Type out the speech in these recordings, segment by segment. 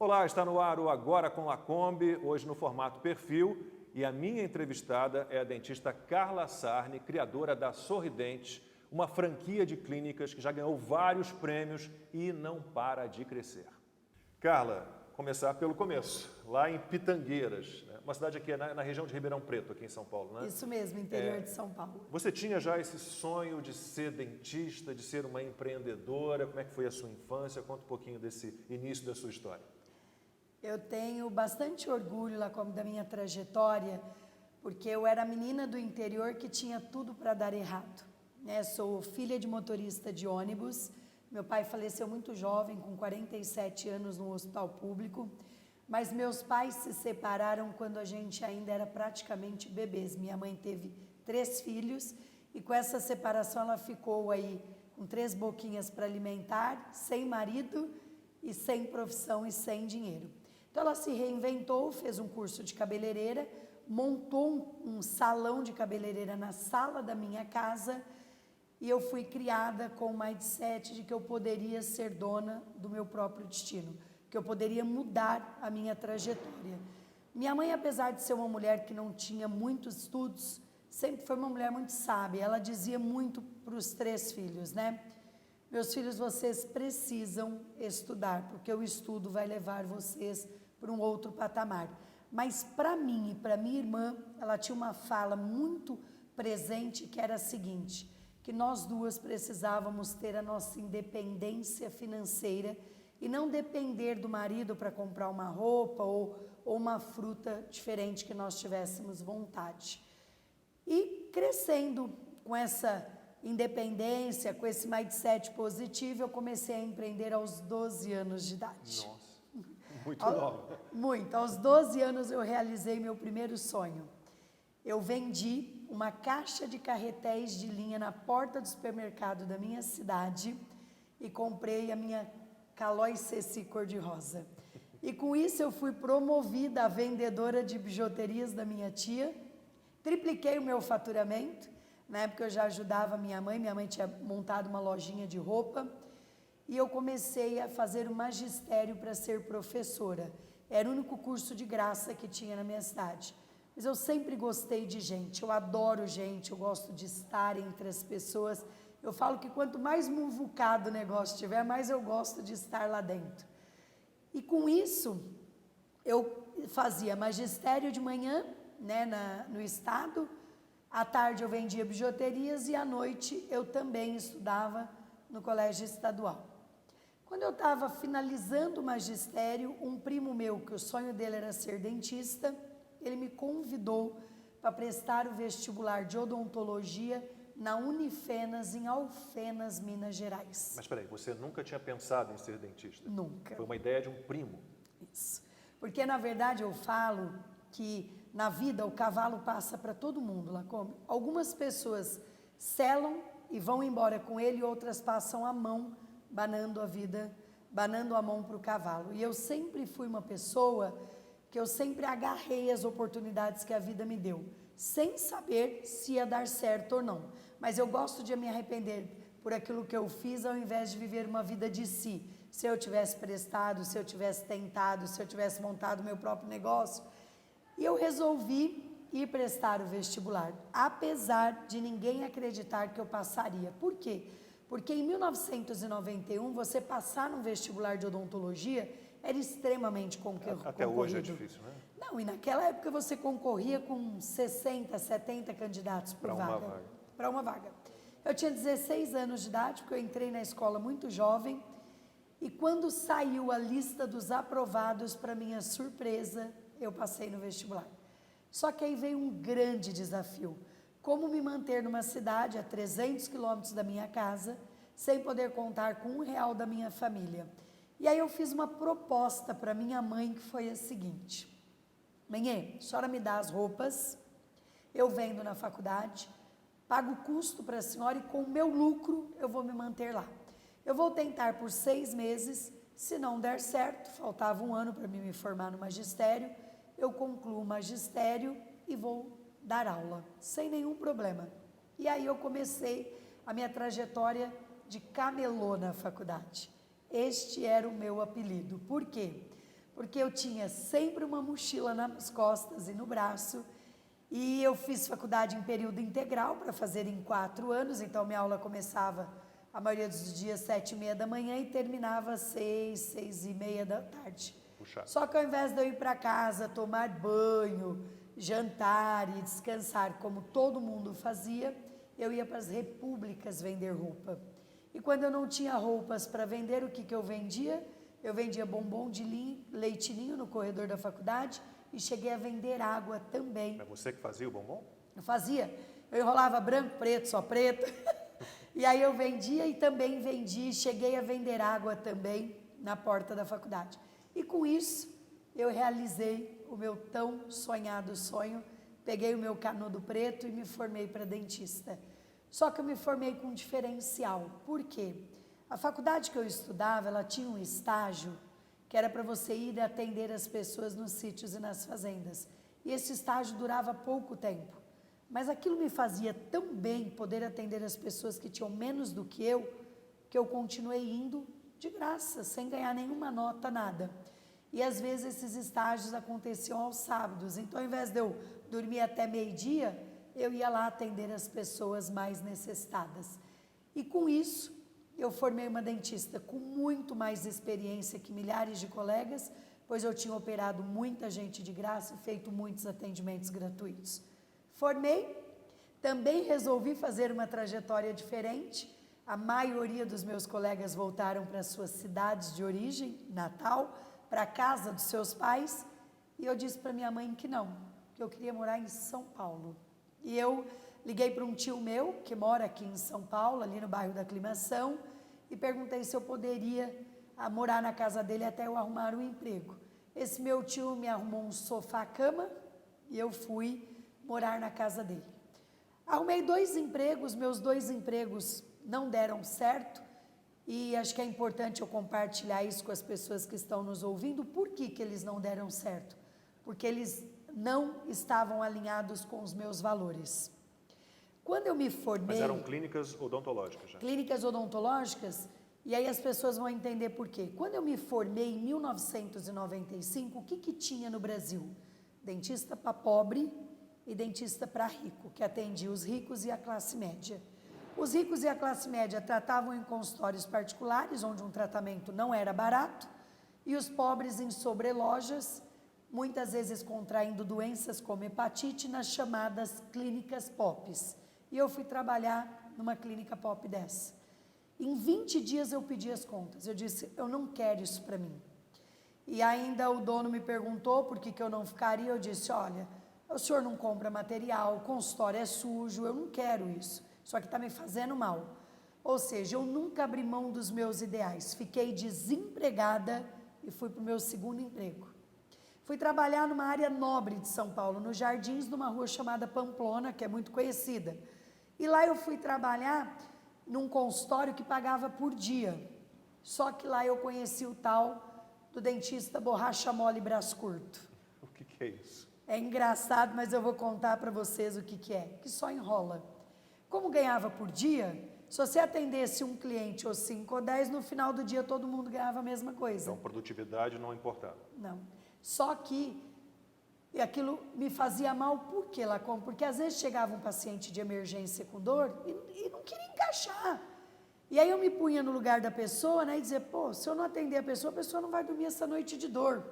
Olá, está no ar o Agora com Lacombe, hoje no formato perfil, e a minha entrevistada é a dentista Carla Sarne, criadora da Sorridentes, uma franquia de clínicas que já ganhou vários prêmios e não para de crescer. Carla, começar pelo começo, lá em Pitangueiras, né? Uma cidade aqui na região de Ribeirão Preto, aqui em São Paulo, né? Isso mesmo, interior de São Paulo. Você tinha já esse sonho de ser dentista, de ser uma empreendedora? Como é que foi a sua infância? Conta um pouquinho desse início da sua história. Eu tenho bastante orgulho lá da minha trajetória, porque eu era a menina do interior que tinha tudo para dar errado, né? Sou filha de motorista de ônibus, meu pai faleceu muito jovem, com 47 anos no hospital público, mas meus pais se separaram quando a gente ainda era praticamente bebês. Minha mãe teve 3 filhos e com essa separação ela ficou aí com 3 boquinhas para alimentar, sem marido e sem profissão e sem dinheiro. Então ela se reinventou, fez um curso de cabeleireira, montou um salão de cabeleireira na sala da minha casa e eu fui criada com o mindset de que eu poderia ser dona do meu próprio destino, que eu poderia mudar a minha trajetória. Minha mãe, apesar de ser uma mulher que não tinha muitos estudos, sempre foi uma mulher muito sábia. Ela dizia muito para os 3 filhos, né? Meus filhos, vocês precisam estudar, porque o estudo vai levar vocês para um outro patamar. Mas para mim e para minha irmã, ela tinha uma fala muito presente que era a seguinte, que nós duas precisávamos ter a nossa independência financeira e não depender do marido para comprar uma roupa ou uma fruta diferente que nós tivéssemos vontade. E crescendo com essa independência, com esse mindset positivo, eu comecei a empreender aos 12 anos de idade. Nossa, muito nova. Muito. Aos 12 anos eu realizei meu primeiro sonho. Eu vendi uma caixa de carretéis de linha na porta do supermercado da minha cidade e comprei a minha Calói Ceci cor-de-rosa. E com isso eu fui promovida a vendedora de bijuterias da minha tia, tripliquei o meu faturamento. Na época eu já ajudava minha mãe tinha montado uma lojinha de roupa e eu comecei a fazer o magistério para ser professora. Era o único curso de graça que tinha na minha cidade. Mas eu sempre gostei de gente, eu adoro gente, eu gosto de estar entre as pessoas. Eu falo que quanto mais muvucado o negócio tiver, mais eu gosto de estar lá dentro. E com isso, eu fazia magistério de manhã, né, no estado, à tarde eu vendia bijuterias e à noite eu também estudava no colégio estadual. Quando eu estava finalizando o magistério, um primo meu, que o sonho dele era ser dentista, ele me convidou para prestar o vestibular de odontologia na Unifenas, em Alfenas, Minas Gerais. Mas peraí, você nunca tinha pensado em ser dentista? Nunca. Foi uma ideia de um primo? Isso. Porque, na verdade, eu falo que na vida o cavalo passa para todo mundo, Lacombe. Algumas pessoas selam e vão embora com ele e outras passam a mão, banando a mão para o cavalo. E eu sempre fui uma pessoa que eu sempre agarrei as oportunidades que a vida me deu, sem saber se ia dar certo ou não. Mas eu gosto de me arrepender por aquilo que eu fiz, ao invés de viver uma vida de si. Se eu tivesse prestado, se eu tivesse tentado, se eu tivesse montado meu próprio negócio. E eu resolvi ir prestar o vestibular, apesar de ninguém acreditar que eu passaria. Por quê? Porque em 1991, você passar num vestibular de odontologia era extremamente concorrido. Até hoje é difícil, né? Não, e naquela época você concorria com 60, 70 candidatos por vaga. Para uma vaga. Eu tinha 16 anos de idade, porque eu entrei na escola muito jovem, e quando saiu a lista dos aprovados, para minha surpresa, eu passei no vestibular. Só que aí veio um grande desafio. Como me manter numa cidade a 300 quilômetros da minha casa, sem poder contar com R$1 da minha família. E aí eu fiz uma proposta para minha mãe, que foi a seguinte: mãe, a senhora me dá as roupas, eu vendo na faculdade, pago o custo para a senhora e com o meu lucro eu vou me manter lá. Eu vou tentar por 6 meses, se não der certo, faltava 1 ano para me formar no magistério, eu concluo o magistério e vou dar aula, sem nenhum problema. E aí eu comecei a minha trajetória de camelô na faculdade. Este era o meu apelido. Por quê? porque eu tinha sempre uma mochila nas costas e no braço, e eu fiz faculdade em período integral para fazer em 4 anos, então minha aula começava a maioria dos dias 7h30 da manhã e terminava às 6h30 da tarde. Puxa. Só que ao invés de eu ir para casa, tomar banho, jantar e descansar como todo mundo fazia, eu ia para as repúblicas vender roupa. E quando eu não tinha roupas para vender, o que eu vendia? Eu vendia bombom de leite ninho no corredor da faculdade e cheguei a vender água também. É você que fazia o bombom? Eu fazia, eu enrolava branco, preto, só preto. E aí eu vendia e também vendi, cheguei a vender água também na porta da faculdade. E com isso, eu realizei o meu tão sonhado sonho, peguei o meu canudo preto e me formei para dentista. Só que eu me formei com um diferencial. Por quê? A faculdade que eu estudava, ela tinha um estágio que era para você ir atender as pessoas nos sítios e nas fazendas. E esse estágio durava pouco tempo. Mas aquilo me fazia tão bem poder atender as pessoas que tinham menos do que eu continuei indo de graça, sem ganhar nenhuma nota, nada. E às vezes esses estágios aconteciam aos sábados. Então, ao invés de eu dormir até meio-dia, eu ia lá atender as pessoas mais necessitadas. E com isso, eu formei uma dentista com muito mais experiência que milhares de colegas, pois eu tinha operado muita gente de graça e feito muitos atendimentos gratuitos. Formei, também resolvi fazer uma trajetória diferente. A maioria dos meus colegas voltaram para suas cidades de origem, Natal, para a casa dos seus pais, e eu disse para minha mãe que não, que eu queria morar em São Paulo. E eu liguei para um tio meu, que mora aqui em São Paulo, ali no bairro da Aclimação, e perguntei se eu poderia morar na casa dele até eu arrumar um emprego. Esse meu tio me arrumou um sofá-cama e eu fui morar na casa dele. Arrumei 2 empregos, meus 2 empregos não deram certo, e acho que é importante eu compartilhar isso com as pessoas que estão nos ouvindo. Por que eles não deram certo? Porque eles não estavam alinhados com os meus valores. Quando eu me formei... Mas eram clínicas odontológicas já? Clínicas odontológicas, e aí as pessoas vão entender por quê. Quando eu me formei em 1995, o que tinha no Brasil? Dentista para pobre e dentista para rico, que atendia os ricos e a classe média. Os ricos e a classe média tratavam em consultórios particulares, onde um tratamento não era barato, e os pobres em sobrelojas, muitas vezes contraindo doenças como hepatite nas chamadas clínicas POPs. E eu fui trabalhar numa clínica POP dessa. Em 20 dias eu pedi as contas, eu disse, eu não quero isso para mim. E ainda o dono me perguntou por que eu não ficaria, eu disse, olha, o senhor não compra material, o consultório é sujo, eu não quero isso. Só que está me fazendo mal. Ou seja, eu nunca abri mão dos meus ideais. Fiquei desempregada e fui para o meu segundo emprego. Fui trabalhar numa área nobre de São Paulo, nos Jardins, numa rua chamada Pamplona, que é muito conhecida. E lá eu fui trabalhar num consultório que pagava por dia. Só que lá eu conheci o tal do dentista borracha mole e braço curto. O que é isso? É engraçado, mas eu vou contar para vocês o que é. Que só enrola. Como ganhava por dia, se você atendesse um cliente ou 5 ou 10, no final do dia todo mundo ganhava a mesma coisa. Então, produtividade não importava. Não. Só que aquilo me fazia mal, por quê, Lacom? Porque às vezes chegava um paciente de emergência com dor e não queria encaixar. E aí eu me punha no lugar da pessoa, né, e dizia, pô, se eu não atender a pessoa não vai dormir essa noite de dor.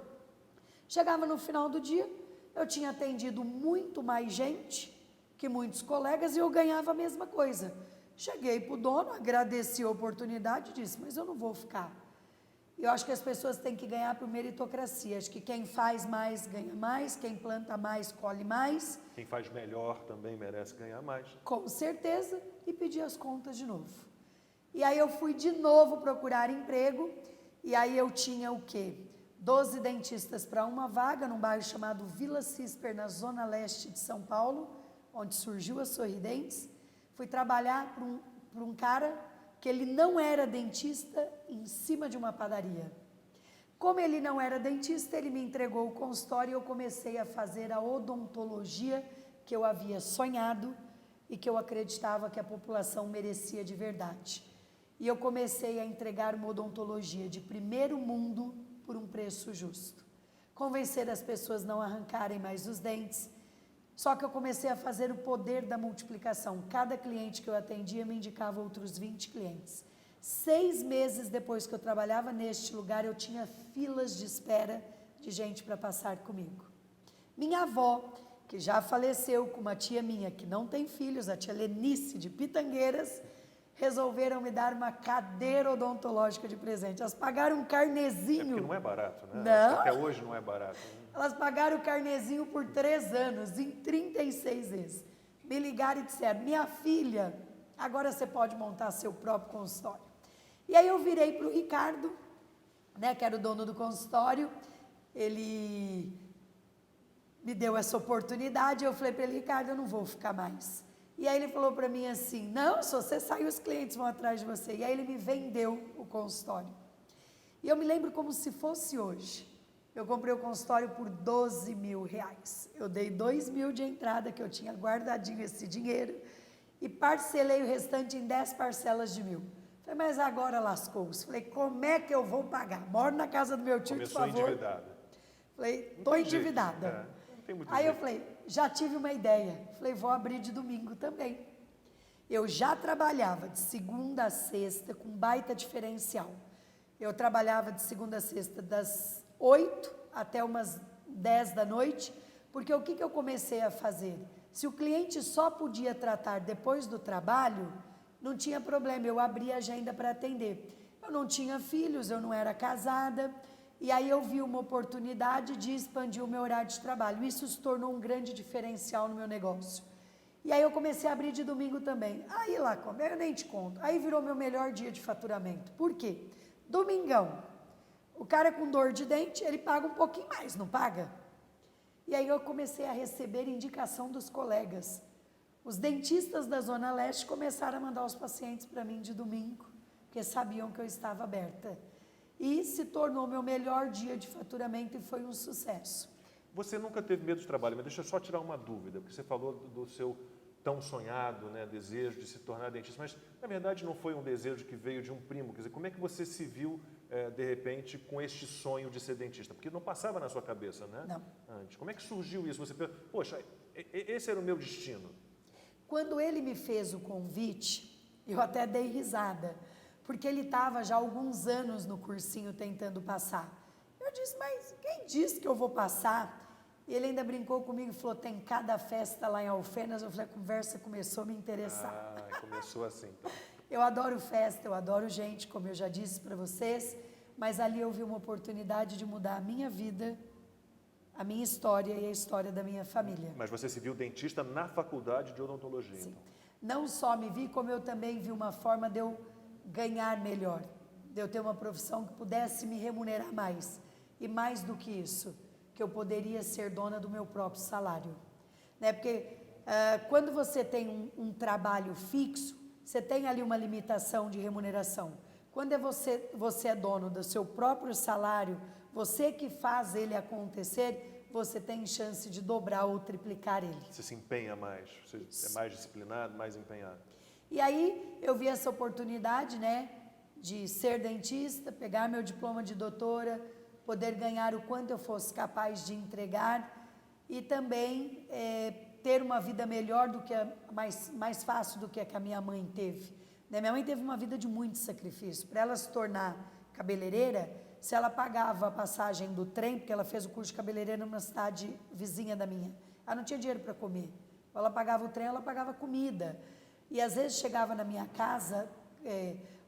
Chegava no final do dia, eu tinha atendido muito mais gente que muitos colegas e eu ganhava a mesma coisa. Cheguei para o dono, agradeci a oportunidade e disse, mas eu não vou ficar. Eu acho que as pessoas têm que ganhar por meritocracia. Acho que quem faz mais ganha mais, quem planta mais colhe mais. Quem faz melhor também merece ganhar mais. Com certeza, e pedi as contas de novo. E aí eu fui de novo procurar emprego, e aí eu tinha o quê? 12 dentistas para uma vaga, num bairro chamado Vila Cisper, na zona leste de São Paulo, onde surgiu a Sorridentes. Fui trabalhar para um cara que ele não era dentista em cima de uma padaria. Como ele não era dentista, ele me entregou o consultório e eu comecei a fazer a odontologia que eu havia sonhado e que eu acreditava que a população merecia de verdade. E eu comecei a entregar uma odontologia de primeiro mundo por um preço justo. convencer as pessoas não arrancarem mais os dentes. Só que eu comecei a fazer o poder da multiplicação. Cada cliente que eu atendia me indicava outros 20 clientes. 6 meses depois que eu trabalhava neste lugar, eu tinha filas de espera de gente para passar comigo. Minha avó, que já faleceu, com uma tia minha que não tem filhos, a tia Lenice de Pitangueiras, resolveram me dar uma cadeira odontológica de presente. Elas pagaram um carnezinho. É porque não é barato, né? Não. Até hoje não é barato. Elas pagaram o carnezinho por 3 anos, em 36 vezes. Me ligaram e disseram, minha filha, agora você pode montar seu próprio consultório. E aí eu virei para o Ricardo, né, que era o dono do consultório, ele me deu essa oportunidade, eu falei para ele, Ricardo, eu não vou ficar mais. E aí ele falou para mim assim, não, se você sair, os clientes vão atrás de você. E aí ele me vendeu o consultório. E eu me lembro como se fosse hoje. Eu comprei o consultório por R$12.000. Eu dei 2.000 de entrada, que eu tinha guardadinho esse dinheiro, e parcelei o restante em 10 parcelas de 1.000. Falei, mas agora lascou-se. Falei, como é que eu vou pagar? Moro na casa do meu tio, Começou por favor. Endividada. Falei, estou endividada. Não tem muito Aí eu jeito. falei, já tive uma ideia. Falei, vou abrir de domingo também. Eu já trabalhava de segunda a sexta com baita diferencial. Eu trabalhava de segunda a sexta das 8 até umas 10 da noite, porque o que eu comecei a fazer? Se o cliente só podia tratar depois do trabalho, não tinha problema, eu abria agenda para atender. Eu não tinha filhos, eu não era casada, e aí eu vi uma oportunidade de expandir o meu horário de trabalho. Isso se tornou um grande diferencial no meu negócio. E aí eu comecei a abrir de domingo também. Aí lá, como eu nem te conto, aí virou meu melhor dia de faturamento. Por quê? Domingão, o cara com dor de dente, ele paga um pouquinho mais, não paga? E aí eu comecei a receber indicação dos colegas. Os dentistas da Zona Leste começaram a mandar os pacientes para mim de domingo, porque sabiam que eu estava aberta. E se tornou meu melhor dia de faturamento e foi um sucesso. Você nunca teve medo de trabalho, mas deixa eu só tirar uma dúvida, porque você falou do seu tão sonhado, né, desejo de se tornar dentista, mas na verdade não foi um desejo que veio de um primo. Quer dizer, como é que você se viu, de repente, com este sonho de ser dentista? Porque não passava na sua cabeça, né? Não. Antes. Como é que surgiu isso? Você pensou, poxa, esse era o meu destino. Quando ele me fez o convite, eu até dei risada, porque ele estava já há alguns anos no cursinho tentando passar. Eu disse, mas quem disse que eu vou passar? E ele ainda brincou comigo e falou, tem cada festa lá em Alfenas. Eu falei, a conversa começou a me interessar. Ah, começou assim. Então. Eu adoro festa, eu adoro gente, como eu já disse para vocês, mas ali eu vi uma oportunidade de mudar a minha vida, a minha história e a história da minha família. Mas você se viu dentista na faculdade de odontologia, Sim. então. Não só me vi, como eu também vi uma forma de eu ganhar melhor, de eu ter uma profissão que pudesse me remunerar mais. E mais do que isso, que eu poderia ser dona do meu próprio salário. Né? Porque quando você tem um trabalho fixo, você tem ali uma limitação de remuneração. Quando você é dono do seu próprio salário, você que faz ele acontecer, você tem chance de dobrar ou triplicar ele. Você se empenha mais, você é mais disciplinado, mais empenhado. E aí eu vi essa oportunidade, né, de ser dentista, pegar meu diploma de doutora, poder ganhar o quanto eu fosse capaz de entregar e também ter uma vida melhor do que mais fácil do que a que a minha mãe teve. Né? Minha mãe teve uma vida de muito sacrifício. Para ela se tornar cabeleireira, se ela pagava a passagem do trem, porque ela fez o curso de cabeleireira numa cidade vizinha da minha, ela não tinha dinheiro para comer. Ela pagava o trem, ela pagava comida. E às vezes chegava na minha casa,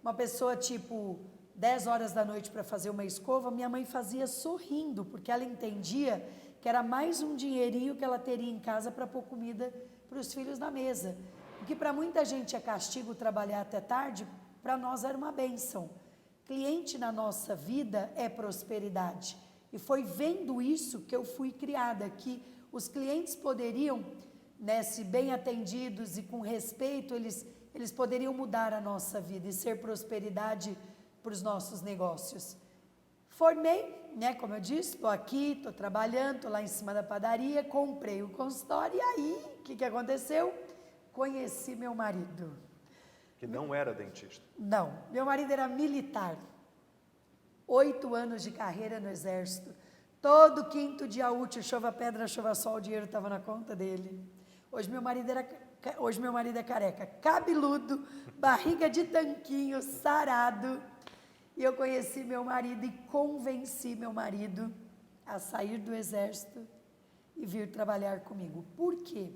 uma pessoa tipo 10 horas da noite para fazer uma escova, minha mãe fazia sorrindo, porque ela entendia que era mais um dinheirinho que ela teria em casa para pôr comida para os filhos na mesa. O que para muita gente é castigo trabalhar até tarde, para nós era uma bênção. Cliente na nossa vida é prosperidade. E foi vendo isso que eu fui criada, que os clientes poderiam, né, se bem atendidos e com respeito, eles poderiam mudar a nossa vida e ser prosperidade para os nossos negócios. Formei, né, como eu disse, estou aqui, estou trabalhando, estou lá em cima da padaria, comprei o consultório e aí, o que aconteceu? Conheci meu marido. Que não era dentista. Não, meu marido era militar, 8 anos de carreira no Exército, Todo quinto dia útil, chova pedra, chova sol, o dinheiro estava na conta dele. Hoje meu marido é careca, cabeludo, barriga de tanquinho, sarado. E eu conheci meu marido e convenci meu marido a sair do exército e vir trabalhar comigo. Por quê?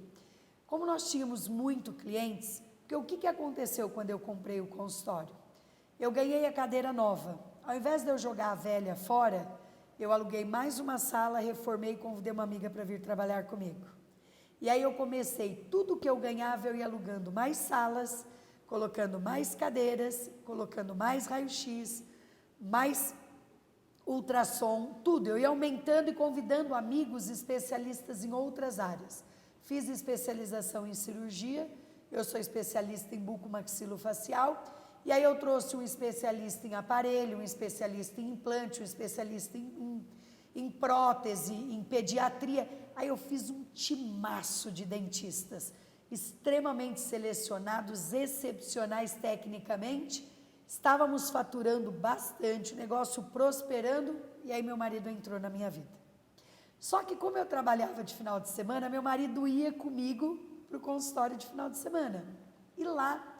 Como nós tínhamos muito clientes, porque o que aconteceu quando eu comprei o consultório? Eu ganhei a cadeira nova. Ao invés de eu jogar a velha fora, eu aluguei mais uma sala, reformei e convidei uma amiga para vir trabalhar comigo. E aí eu comecei, tudo que eu ganhava eu ia alugando mais salas, colocando mais cadeiras, colocando mais raio-x, mais ultrassom, tudo. Eu ia aumentando e convidando amigos especialistas em outras áreas. Fiz especialização em cirurgia, eu sou especialista em bucomaxilofacial, e aí eu trouxe um especialista em aparelho, um especialista em implante, um especialista em prótese, em pediatria. Aí eu fiz um timaço de dentistas, extremamente selecionados, excepcionais tecnicamente. Estávamos faturando bastante, o negócio prosperando, e aí meu marido entrou na minha vida. Só que como eu trabalhava de final de semana, meu marido ia comigo para o consultório de final de semana. E lá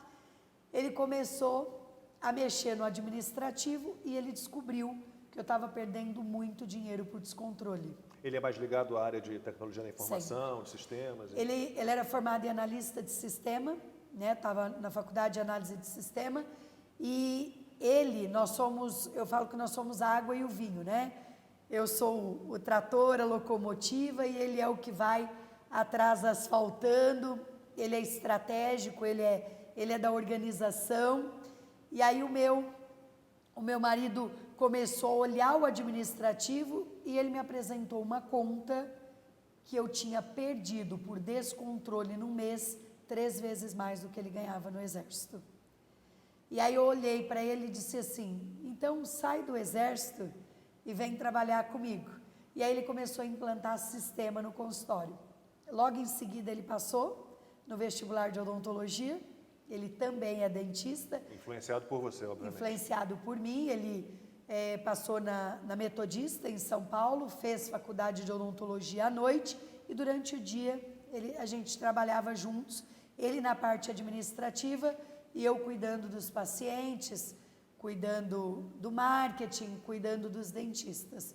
ele começou a mexer no administrativo e ele descobriu que eu estava perdendo muito dinheiro por descontrole. Ele é mais ligado à área de tecnologia da informação, de sistemas? Ele era formado em analista de sistema, né? Estava na faculdade de análise de sistema, e eu falo que nós somos a água e o vinho, né? Eu sou o trator, a locomotiva, e ele é o que vai atrás asfaltando, ele é estratégico, ele é da organização. E aí o meu marido começou a olhar o administrativo e ele me apresentou uma conta que eu tinha perdido por descontrole no mês 3 vezes mais do que ele ganhava no exército. E aí eu olhei para ele e disse assim, então sai do exército e vem trabalhar comigo. E aí ele começou a implantar sistema no consultório. Logo em seguida ele passou no vestibular de odontologia, ele também é dentista. Influenciado por você, obviamente. Influenciado por mim, ele passou na Metodista em São Paulo, fez faculdade de odontologia à noite e durante o dia a gente trabalhava juntos, ele na parte administrativa e eu cuidando dos pacientes, cuidando do marketing, cuidando dos dentistas.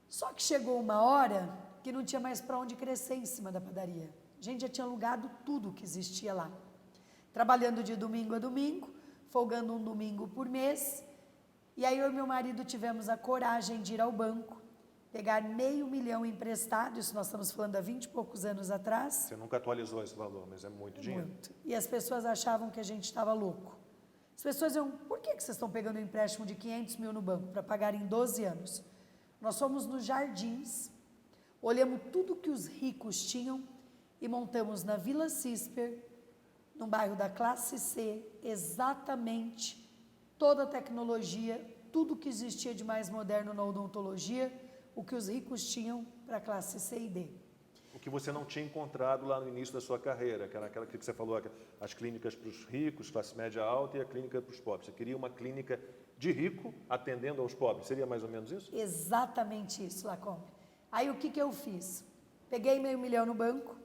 Só que chegou uma hora que não tinha mais para onde crescer em cima da padaria. A gente já tinha alugado tudo que existia lá. Trabalhando de domingo a domingo, folgando um domingo por mês. E aí eu e meu marido tivemos a coragem de ir ao banco, pegar $500 mil emprestado, isso nós estamos falando há 20 e poucos anos atrás. Você nunca atualizou esse valor, mas é muito dinheiro. Muito. E as pessoas achavam que a gente estava louco. As pessoas diziam, por que vocês estão pegando um empréstimo de 500 mil no banco para pagar em 12 anos? Nós fomos nos Jardins, olhamos tudo que os ricos tinham e montamos na Vila Cisper, no bairro da classe C, exatamente toda a tecnologia, tudo que existia de mais moderno na odontologia, o que os ricos tinham para a classe C e D. O que você não tinha encontrado lá no início da sua carreira, que era aquela que você falou, as clínicas para os ricos, classe média alta, e a clínica para os pobres. Você queria uma clínica de rico atendendo aos pobres, seria mais ou menos isso? Exatamente isso, Lacombe. Aí o que eu fiz? Peguei $500 mil no banco,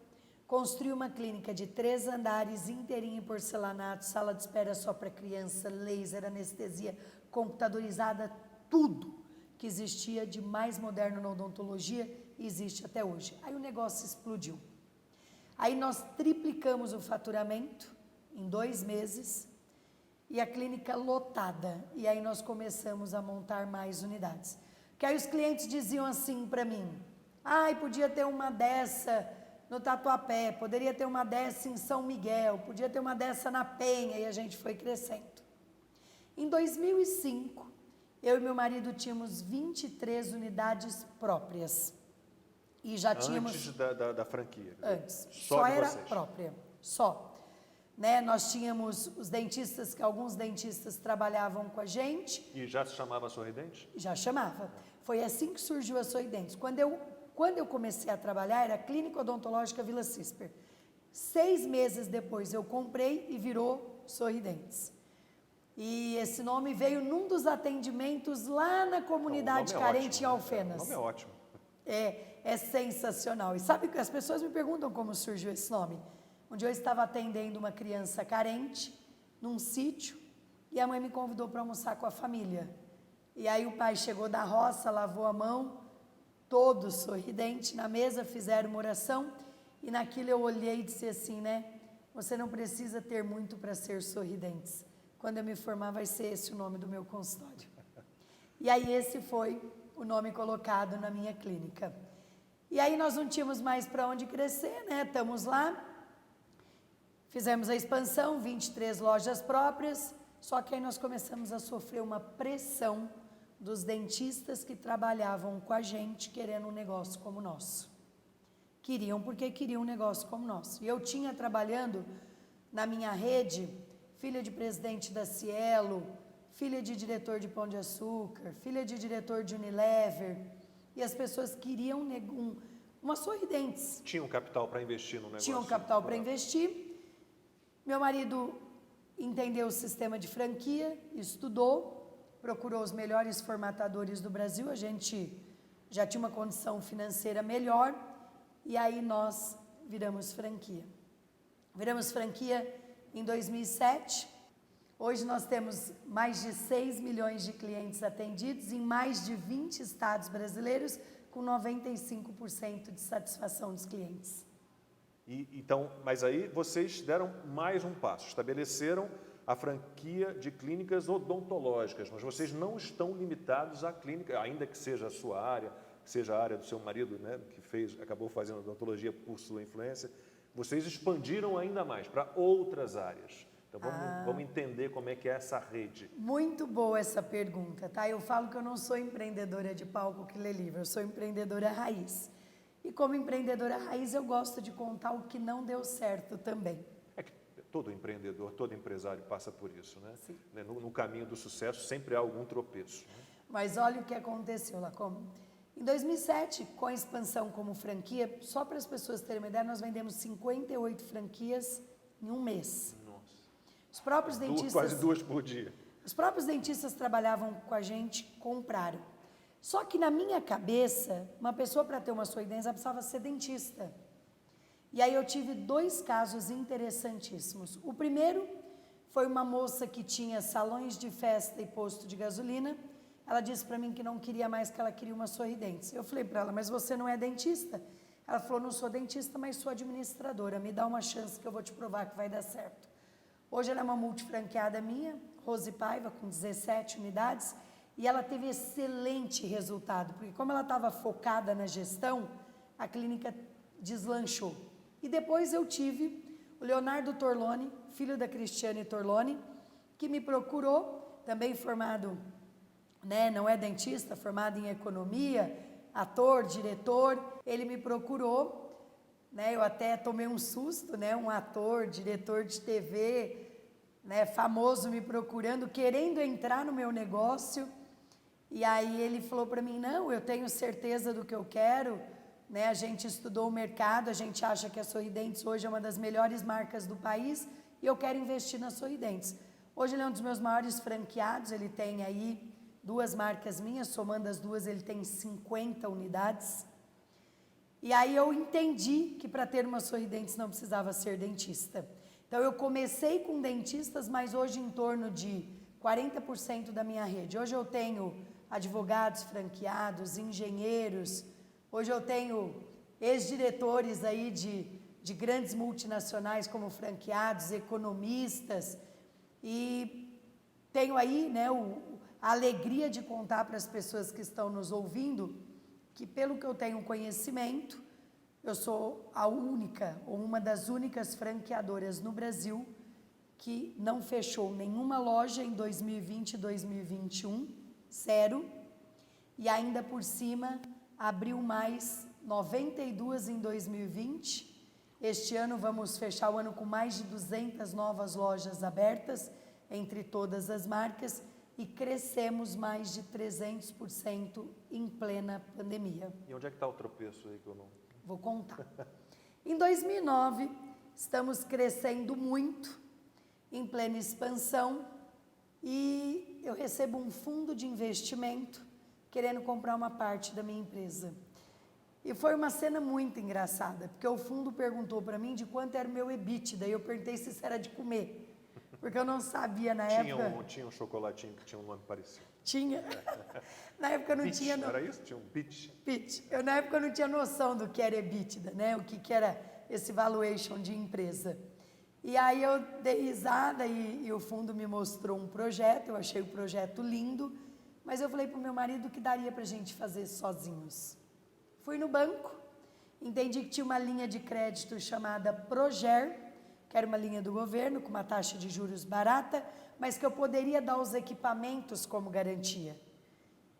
construí uma clínica de 3 andares, inteirinha em porcelanato, sala de espera só para criança, laser, anestesia, computadorizada, tudo que existia de mais moderno na odontologia existe até hoje. Aí o negócio explodiu. Aí nós triplicamos o faturamento em 2 meses e a clínica lotada. E aí nós começamos a montar mais unidades. Porque aí os clientes diziam assim para mim, podia ter uma dessa no Tatuapé, poderia ter uma dessa em São Miguel, podia ter uma dessa na Penha, e a gente foi crescendo. Em 2005, eu e meu marido tínhamos 23 unidades próprias. E já tínhamos... Antes da franquia? Antes. Só era vocês. Própria. Só. Né? Nós tínhamos os dentistas, que alguns dentistas trabalhavam com a gente. E já se chamava Sorridente? Já chamava. Foi assim que surgiu a Sorridentes. Quando eu comecei a trabalhar, era a Clínica Odontológica Vila Cisper. 6 meses depois eu comprei e virou Sorridentes. E esse nome veio num dos atendimentos lá na comunidade carente em Alfenas. O nome é ótimo. É sensacional. E sabe que as pessoas me perguntam como surgiu esse nome? Um dia eu estava atendendo uma criança carente num sítio e a mãe me convidou para almoçar com a família. E aí o pai chegou da roça, lavou a mão, todo sorridente, na mesa fizeram uma oração e naquilo eu olhei e disse assim, né? Você não precisa ter muito para ser sorridentes. Quando eu me formar vai ser esse o nome do meu consultório. E aí esse foi o nome colocado na minha clínica. E aí nós não tínhamos mais para onde crescer, né? Estamos lá, fizemos a expansão, 23 lojas próprias, só que aí nós começamos a sofrer uma pressão dos dentistas que trabalhavam com a gente querendo um negócio como o nosso. Queriam porque queriam um negócio como o nosso. E eu tinha trabalhando na minha rede, filha de presidente da Cielo, filha de diretor de Pão de Açúcar, filha de diretor de Unilever, e as pessoas queriam uma Sorridentes. Tinham capital para investir no negócio. Tinham capital para investir. Meu marido entendeu o sistema de franquia, estudou, procurou os melhores formatadores do Brasil, a gente já tinha uma condição financeira melhor, e aí nós viramos franquia. Viramos franquia em 2007, hoje nós temos mais de 6 milhões de clientes atendidos em mais de 20 estados brasileiros, com 95% de satisfação dos clientes. Então, mas aí vocês deram mais um passo, estabeleceram a franquia de clínicas odontológicas, mas vocês não estão limitados à clínica, ainda que seja a sua área, que seja a área do seu marido, né, que acabou fazendo odontologia por sua influência, vocês expandiram ainda mais para outras áreas. Então vamos entender como é que é essa rede. Muito boa essa pergunta, tá? Eu falo que eu não sou empreendedora de palco que lê livro, eu sou empreendedora raiz. E como empreendedora raiz eu gosto de contar o que não deu certo também. É que todo empreendedor, todo empresário passa por isso, né? Sim. No caminho do sucesso sempre há algum tropeço. Né? Mas olha o que aconteceu lá. Em 2007, com a expansão como franquia, só para as pessoas terem uma ideia, nós vendemos 58 franquias em um mês. Nossa. Os próprios dentistas, quase 2 por dia. Os próprios dentistas trabalhavam com a gente, compraram. Só que na minha cabeça, uma pessoa para ter uma Sorridentes precisava ser dentista. E aí eu tive 2 casos interessantíssimos. O primeiro foi uma moça que tinha salões de festa e posto de gasolina. Ela disse para mim que não queria mais, que ela queria uma Sorridentes. Eu falei para ela, mas você não é dentista? Ela falou, não sou dentista, mas sou administradora. Me dá uma chance que eu vou te provar que vai dar certo. Hoje ela é uma multifranqueada minha, Rose Paiva, com 17 unidades, e ela teve excelente resultado, porque como ela estava focada na gestão, a clínica deslanchou. E depois eu tive o Leonardo Torlone, filho da Cristiane Torlone, que me procurou, também formado, né, não é dentista, formado em economia, ator, diretor, ele me procurou, né, eu até tomei um susto, né, um ator, diretor de TV, né, famoso me procurando, querendo entrar no meu negócio, e aí ele falou para mim, não, eu tenho certeza do que eu quero, né, a gente estudou o mercado, a gente acha que a Sorridentes hoje é uma das melhores marcas do país, e eu quero investir na Sorridentes. Hoje ele é um dos meus maiores franqueados, ele tem aí 2 marcas minhas, somando as 2 ele tem 50 unidades, e aí eu entendi que para ter uma Sorridentes não precisava ser dentista. Então eu comecei com dentistas, mas hoje em torno de 40% da minha rede. Hoje eu tenho advogados franqueados, engenheiros, hoje eu tenho ex-diretores aí de grandes multinacionais como franqueados, economistas, e tenho aí, né, a alegria de contar para as pessoas que estão nos ouvindo que, pelo que eu tenho conhecimento, eu sou a única, ou uma das únicas franqueadoras no Brasil que não fechou nenhuma loja em 2020 e 2021, 0, e ainda por cima abriu mais 92 em 2020. Este ano vamos fechar o ano com mais de 200 novas lojas abertas, entre todas as marcas, e crescemos mais de 300% em plena pandemia. E onde é que está o tropeço aí que eu não... Vou contar. Em 2009, estamos crescendo muito, em plena expansão, e eu recebo um fundo de investimento querendo comprar uma parte da minha empresa. E foi uma cena muito engraçada, porque o fundo perguntou para mim de quanto era o meu EBITDA, e eu perguntei se isso era de comer, porque eu não sabia na época. Tinha um chocolatinho que tinha um nome parecido. Tinha. Na época eu não Pitch, tinha... era isso? Tinha um pitch? Pitch. Na época eu não tinha noção do que era EBITDA, né? O que era esse valuation de empresa. E aí eu dei risada e o fundo me mostrou um projeto, eu achei o projeto lindo, mas eu falei para o meu marido que daria para a gente fazer sozinhos. Fui no banco, entendi que tinha uma linha de crédito chamada Proger, que era uma linha do governo com uma taxa de juros barata, mas que eu poderia dar os equipamentos como garantia.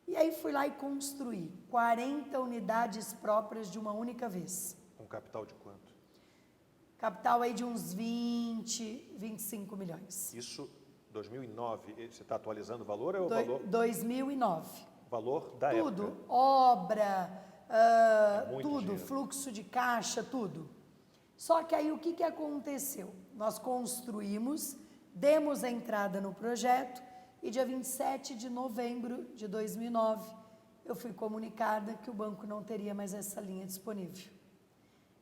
E aí fui lá e construí 40 unidades próprias de uma única vez. Com capital de quanto? Capital aí de uns 20, 25 milhões. Isso, 2009, você está atualizando o valor ou é o valor? 2009. Valor da Tudo, época? obra, tudo, dinheiro. fluxo de caixa, tudo. Só que aí o que aconteceu? Nós construímos, demos a entrada no projeto e dia 27 de novembro de 2009 eu fui comunicada que o banco não teria mais essa linha disponível.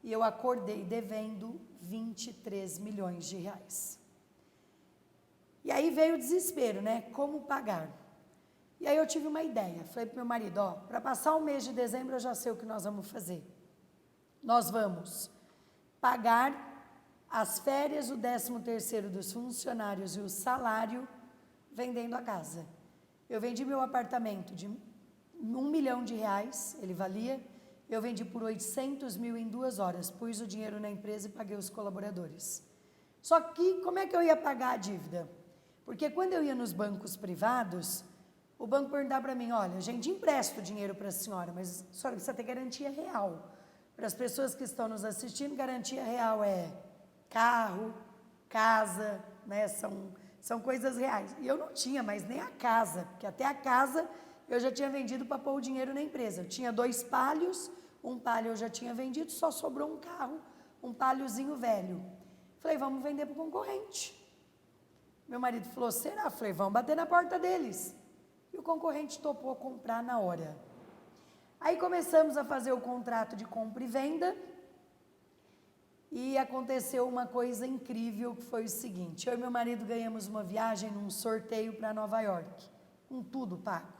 E eu acordei devendo 23 milhões de reais. E aí veio o desespero, né? Como pagar? E aí eu tive uma ideia. Falei para o meu marido, ó, para passar o mês de dezembro eu já sei o que nós vamos fazer. Nós vamos pagar as férias, o 13º dos funcionários e o salário vendendo a casa. Eu vendi meu apartamento de 1 milhão de reais, ele valia, eu vendi por 800 mil em 2 horas, pus o dinheiro na empresa e paguei os colaboradores. Só que como é que eu ia pagar a dívida? Porque quando eu ia nos bancos privados, o banco perguntava para mim, olha, a gente empresta o dinheiro para a senhora, mas a senhora precisa ter garantia real. Para as pessoas que estão nos assistindo, garantia real é carro, casa, né, são coisas reais. E eu não tinha mais nem a casa, porque até a casa eu já tinha vendido para pôr o dinheiro na empresa. Eu tinha 2 palhos, um palio eu já tinha vendido, só sobrou um carro, um paliozinho velho. Falei, vamos vender para o concorrente. Meu marido falou, será? Falei, vamos bater na porta deles. E o concorrente topou comprar na hora. Aí começamos a fazer o contrato de compra e venda e aconteceu uma coisa incrível que foi o seguinte, eu e meu marido ganhamos uma viagem num sorteio para Nova York, com tudo pago.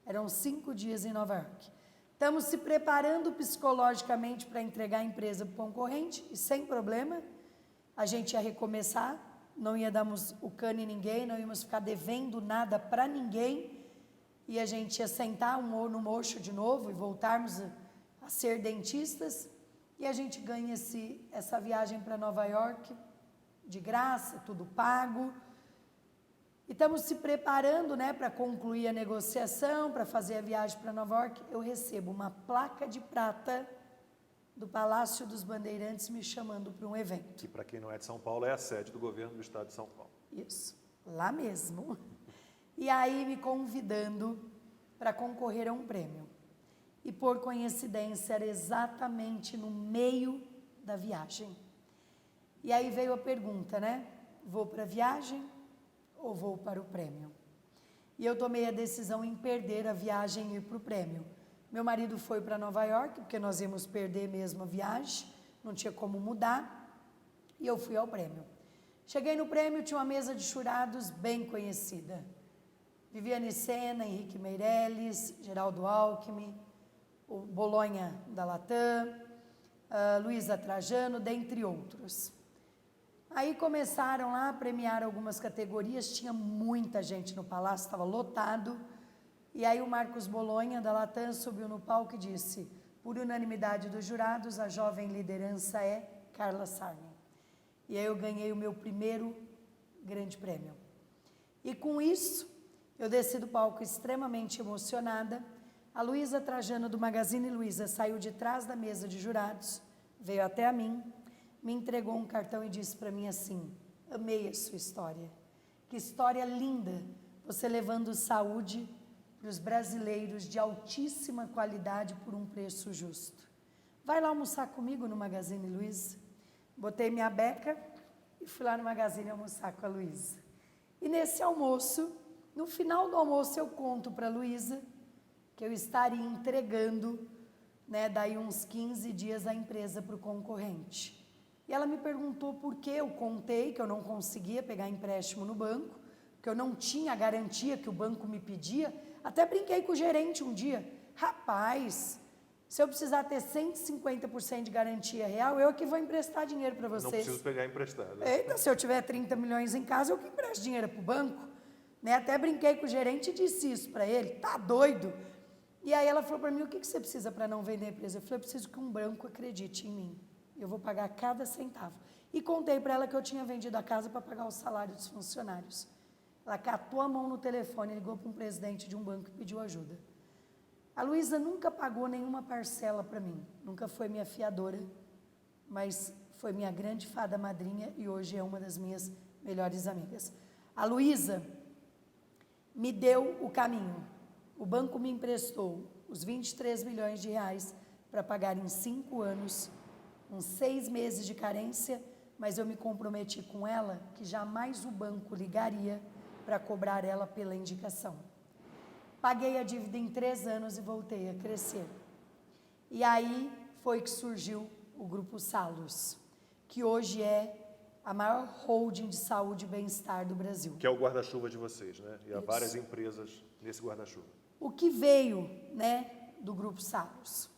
Eram 5 dias em Nova York. Estamos se preparando psicologicamente para entregar a empresa para o concorrente e sem problema, a gente ia recomeçar, não ia darmos o cano em ninguém, não íamos ficar devendo nada para ninguém, e a gente ia sentar no mocho de novo e voltarmos a ser dentistas, e a gente ganha essa viagem para Nova York de graça, tudo pago, e estamos se preparando, né, para concluir a negociação, para fazer a viagem para Nova York. Eu recebo uma placa de prata do Palácio dos Bandeirantes me chamando para um evento. Que, para quem não é de São Paulo, é a sede do governo do estado de São Paulo. Isso, lá mesmo. E aí me convidando para concorrer a um prêmio. E por coincidência era exatamente no meio da viagem. E aí veio a pergunta, né? Vou para a viagem ou vou para o prêmio? E eu tomei a decisão em perder a viagem e ir para o prêmio. Meu marido foi para Nova York, porque nós íamos perder mesmo a viagem, não tinha como mudar, e eu fui ao prêmio. Cheguei no prêmio, tinha uma mesa de jurados bem conhecida. Viviane Sena, Henrique Meirelles, Geraldo Alckmin, o Bolonha da Latam, Luísa Trajano, dentre outros. Aí começaram lá a premiar algumas categorias, tinha muita gente no palácio, estava lotado, e aí o Marcos Bolonha da Latam subiu no palco e disse, por unanimidade dos jurados, a jovem liderança é Carla Sarni. E aí eu ganhei o meu primeiro grande prêmio. E com isso, eu desci do palco extremamente emocionada. A Luísa Trajano do Magazine Luiza saiu de trás da mesa de jurados, veio até a mim, me entregou um cartão e disse para mim assim, amei a sua história, que história linda, você levando saúde para os brasileiros de altíssima qualidade por um preço justo. Vai lá almoçar comigo no Magazine Luiza. Botei minha beca e fui lá no Magazine almoçar com a Luísa. E nesse almoço, no final do almoço, eu conto para a Luísa que eu estaria entregando, né, daí uns 15 dias a empresa para o concorrente. E ela me perguntou por que eu contei que eu não conseguia pegar empréstimo no banco, que eu não tinha a garantia que o banco me pedia. Até brinquei com o gerente um dia. Rapaz, se eu precisar ter 150% de garantia real, eu que vou emprestar dinheiro para vocês. Não preciso pegar emprestado. Eita, se eu tiver 30 milhões em casa, eu que empresto dinheiro para o banco. Né? Até brinquei com o gerente e disse isso para ele. Tá doido? E aí ela falou para mim, o que você precisa para não vender a empresa? Eu falei, eu preciso que um banco acredite em mim. Eu vou pagar cada centavo. E contei para ela que eu tinha vendido a casa para pagar o salário dos funcionários. Ela catou a mão no telefone, ligou para um presidente de um banco e pediu ajuda. A Luísa nunca pagou nenhuma parcela para mim, nunca foi minha fiadora, mas foi minha grande fada madrinha e hoje é uma das minhas melhores amigas. A Luísa me deu o caminho. O banco me emprestou os 23 milhões de reais para pagar em 5 anos, uns 6 meses de carência, mas eu me comprometi com ela que jamais o banco ligaria para cobrar ela pela indicação. Paguei a dívida em 3 anos e voltei a crescer. E aí foi que surgiu o Grupo Salus, que hoje é a maior holding de saúde e bem-estar do Brasil. Que é o guarda-chuva de vocês, né? E há várias empresas nesse guarda-chuva. O que veio, né, do Grupo Salus?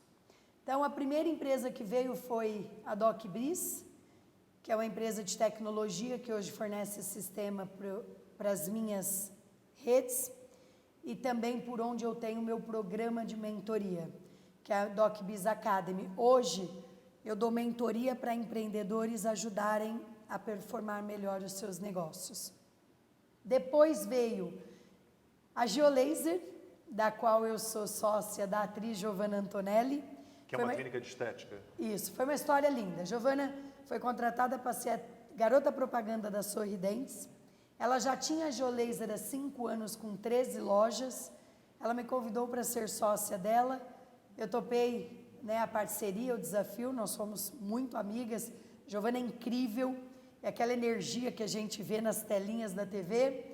Então, a primeira empresa que veio foi a DocBris, que é uma empresa de tecnologia que hoje fornece sistema para as minhas redes e também por onde eu tenho o meu programa de mentoria, que é a DocBiz Academy. Hoje, eu dou mentoria para empreendedores ajudarem a performar melhor os seus negócios. Depois veio a Geolaser, da qual eu sou sócia da atriz Giovanna Antonelli. Que é uma clínica de estética. Isso, foi uma história linda. Giovanna foi contratada para ser a garota propaganda da Sorridentes. Ela já tinha a Geolaser há 5 anos com 13 lojas. Ela me convidou para ser sócia dela. Eu topei, né, a parceria, o desafio, nós somos muito amigas. Giovanna é incrível, é aquela energia que a gente vê nas telinhas da TV.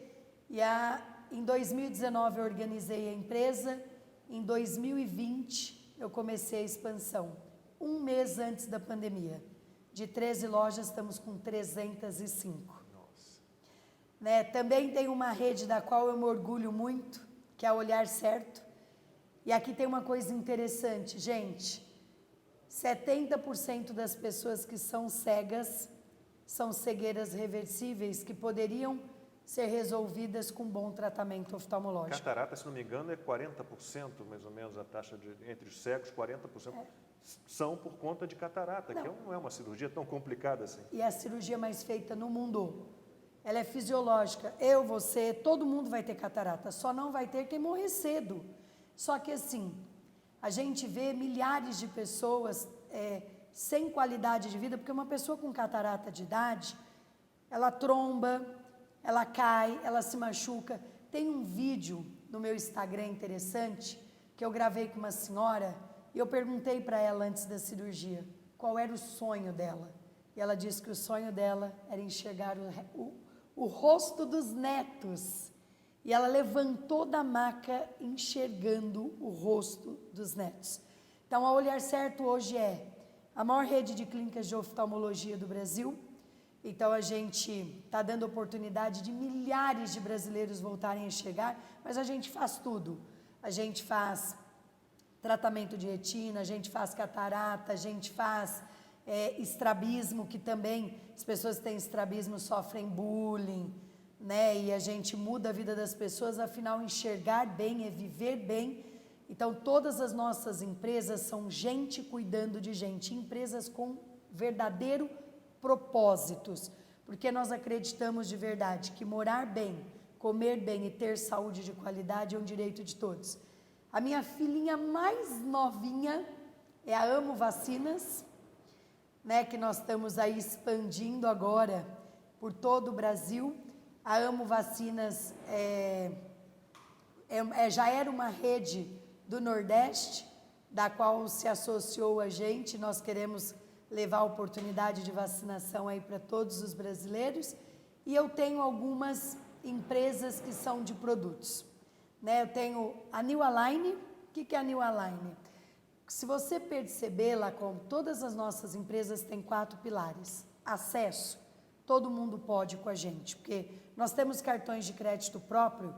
Em 2019 eu organizei a empresa, em 2020 eu comecei a expansão, 1 mês antes da pandemia. De 13 lojas estamos com 305. Nossa. Né? Também tem uma rede da qual eu me orgulho muito, que é a Olhar Certo. E aqui tem uma coisa interessante, gente. 70% das pessoas que são cegas são cegueiras reversíveis que poderiam ser resolvidas com bom tratamento oftalmológico. Catarata, se não me engano, é 40%, mais ou menos, a taxa entre os cegos, 40% são por conta de catarata, que não é uma cirurgia tão complicada assim. E é a cirurgia mais feita no mundo. Ela é fisiológica. Eu, você, todo mundo vai ter catarata, só não vai ter quem morrer cedo. Só que assim, a gente vê milhares de pessoas sem qualidade de vida, porque uma pessoa com catarata de idade, ela tromba, ela cai, ela se machuca. Tem um vídeo no meu Instagram interessante, que eu gravei com uma senhora, e eu perguntei para ela antes da cirurgia, qual era o sonho dela. E ela disse que o sonho dela era enxergar o rosto dos netos. E ela levantou da maca enxergando o rosto dos netos. Então, a Olhar Certo hoje é a maior rede de clínicas de oftalmologia do Brasil. Então, a gente está dando oportunidade de milhares de brasileiros voltarem a enxergar, mas a gente faz tudo. A gente faz tratamento de retina, a gente faz catarata, a gente faz estrabismo, que também as pessoas que têm estrabismo sofrem bullying, né? E a gente muda a vida das pessoas, afinal, enxergar bem é viver bem. Então, todas as nossas empresas são gente cuidando de gente, empresas com verdadeiro propósitos, porque nós acreditamos de verdade que morar bem, comer bem e ter saúde de qualidade é um direito de todos. A minha filhinha mais novinha é a Amo Vacinas, né, que nós estamos aí expandindo agora por todo o Brasil. A Amo Vacinas já era uma rede do Nordeste, da qual se associou a gente. Nós queremos levar a oportunidade de vacinação aí para todos os brasileiros. E eu tenho algumas empresas que são de produtos. Né? Eu tenho a New Align. O que é a New Align? Se você perceber, lá como todas as nossas empresas têm 4 pilares. Acesso, todo mundo pode com a gente, porque nós temos cartões de crédito próprio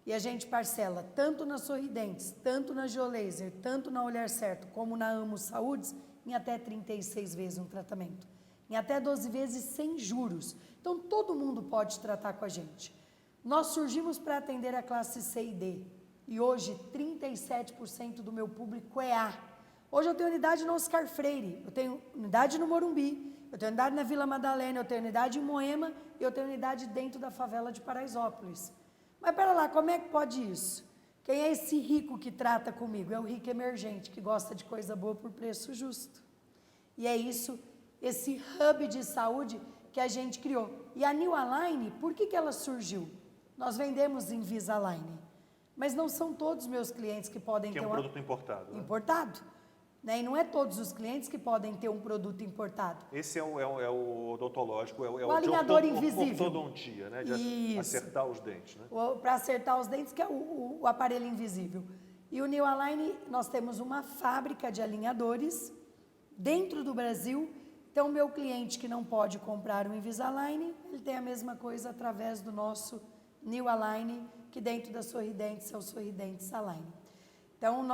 e a gente parcela tanto na Sorridentes, tanto na Geolaser, tanto na Olhar Certo, como na Amo Saúdes, em até 36 vezes um tratamento. Em até 12 vezes sem juros. Então, todo mundo pode tratar com a gente. Nós surgimos para atender a classe C e D. E hoje, 37% do meu público é A. Hoje eu tenho unidade no Oscar Freire, eu tenho unidade no Morumbi, eu tenho unidade na Vila Madalena, eu tenho unidade em Moema e eu tenho unidade dentro da favela de Paraisópolis. Mas pera lá, como é que pode isso? Quem é esse rico que trata comigo? É o rico emergente, que gosta de coisa boa por preço justo. E é isso, esse hub de saúde que a gente criou. E a New Align, por que ela surgiu? Nós vendemos Invisalign, mas não são todos meus clientes que podem ter um produto importado. Né? Importado. Né? E não é todos os clientes que podem ter um produto importado. Esse é o odontológico, é o alinhador invisível. Ortodontia, né? De acertar os dentes. Né? Para acertar os dentes, que é o aparelho invisível. E o New Align, nós temos uma fábrica de alinhadores dentro do Brasil. Então, o meu cliente que não pode comprar o Invisalign, ele tem a mesma coisa através do nosso New Align, que dentro da Sorridentes é o Sorridentes Align. Então,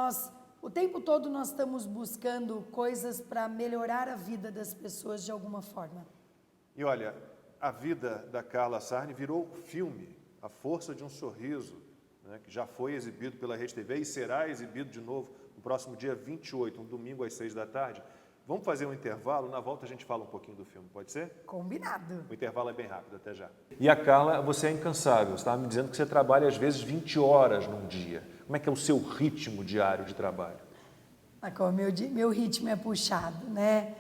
o tempo todo nós estamos buscando coisas para melhorar a vida das pessoas de alguma forma. E olha, a vida da Carla Sarne virou filme, A Força de um Sorriso, né, que já foi exibido pela Rede TV e será exibido de novo no próximo dia 28, um domingo às 6 da tarde. Vamos fazer um intervalo, na volta a gente fala um pouquinho do filme, pode ser? Combinado. O intervalo é bem rápido, até já. E a Carla, você é incansável, você estava me dizendo que você trabalha às vezes 20 horas num dia. Como é que é o seu ritmo diário de trabalho? Meu ritmo é puxado, né?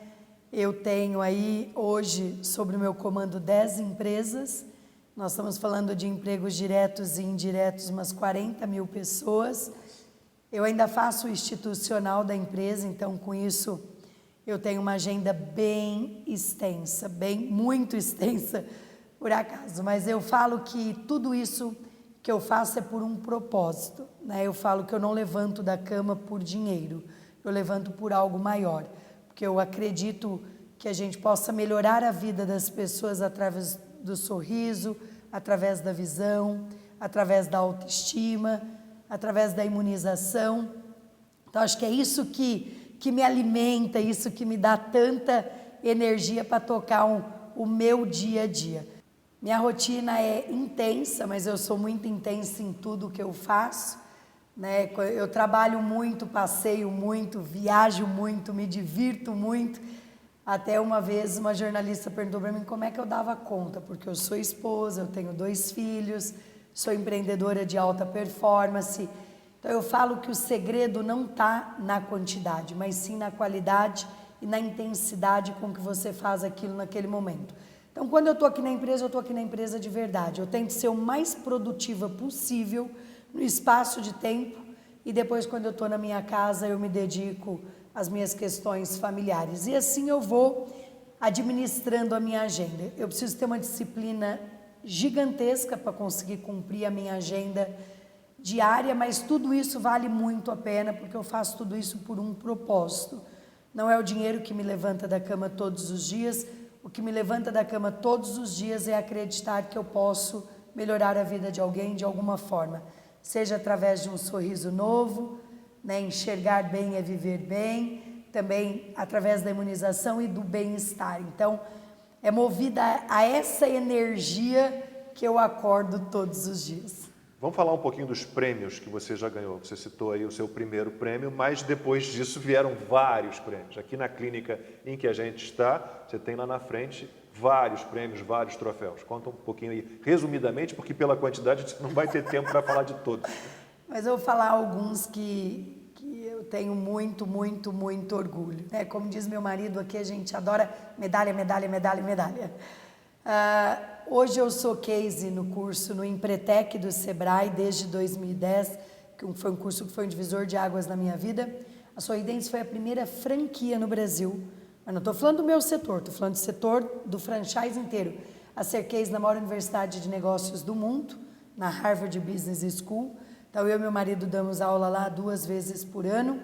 Eu tenho aí hoje sobre o meu comando 10 empresas, nós estamos falando de empregos diretos e indiretos, umas 40 mil pessoas. Eu ainda faço o institucional da empresa, então com isso eu tenho uma agenda bem extensa, muito extensa, por acaso. Mas eu falo que tudo isso que eu faço é por um propósito, né? Eu falo que eu não levanto da cama por dinheiro, eu levanto por algo maior. Porque eu acredito que a gente possa melhorar a vida das pessoas através do sorriso, através da visão, através da autoestima, através da imunização. Então, acho que é isso que me alimenta, isso que me dá tanta energia para tocar o meu dia a dia. Minha rotina é intensa, mas eu sou muito intensa em tudo que eu faço, né? Eu trabalho muito, passeio muito, viajo muito, me divirto muito. Até uma vez uma jornalista perguntou para mim como é que eu dava conta, porque eu sou esposa, eu tenho 2 filhos, sou empreendedora de alta performance. Então, eu falo que o segredo não está na quantidade, mas sim na qualidade e na intensidade com que você faz aquilo naquele momento. Então, quando eu estou aqui na empresa, eu estou aqui na empresa de verdade. Eu tento ser o mais produtiva possível no espaço de tempo e depois, quando eu estou na minha casa, eu me dedico às minhas questões familiares. E assim eu vou administrando a minha agenda. Eu preciso ter uma disciplina gigantesca para conseguir cumprir a minha agenda diária, mas tudo isso vale muito a pena, porque eu faço tudo isso por um propósito. Não é o dinheiro que me levanta da cama todos os dias, o que me levanta da cama todos os dias é acreditar que eu posso melhorar a vida de alguém de alguma forma, seja através de um sorriso novo, né? Enxergar bem é viver bem, também através da imunização e do bem-estar. Então, é movida a essa energia que eu acordo todos os dias. Vamos falar um pouquinho dos prêmios que você já ganhou. Você citou aí o seu primeiro prêmio, mas depois disso vieram vários prêmios. Aqui na clínica em que a gente está, você tem lá na frente vários prêmios, vários troféus. Conta um pouquinho aí, resumidamente, porque pela quantidade você não vai ter tempo para falar de todos. Mas eu vou falar alguns que eu tenho muito, muito, muito orgulho. Né? Como diz meu marido aqui, a gente adora medalha, medalha, medalha, medalha. Hoje eu sou case no curso no Empretec do Sebrae desde 2010, que foi um curso que foi um divisor de águas na minha vida. A Sorridentes foi a primeira franquia no Brasil, mas não estou falando do meu setor, estou falando do setor do franchise inteiro, a ser case na maior universidade de negócios do mundo, na Harvard Business School. Então, eu e meu marido damos aula lá 2 vezes por ano.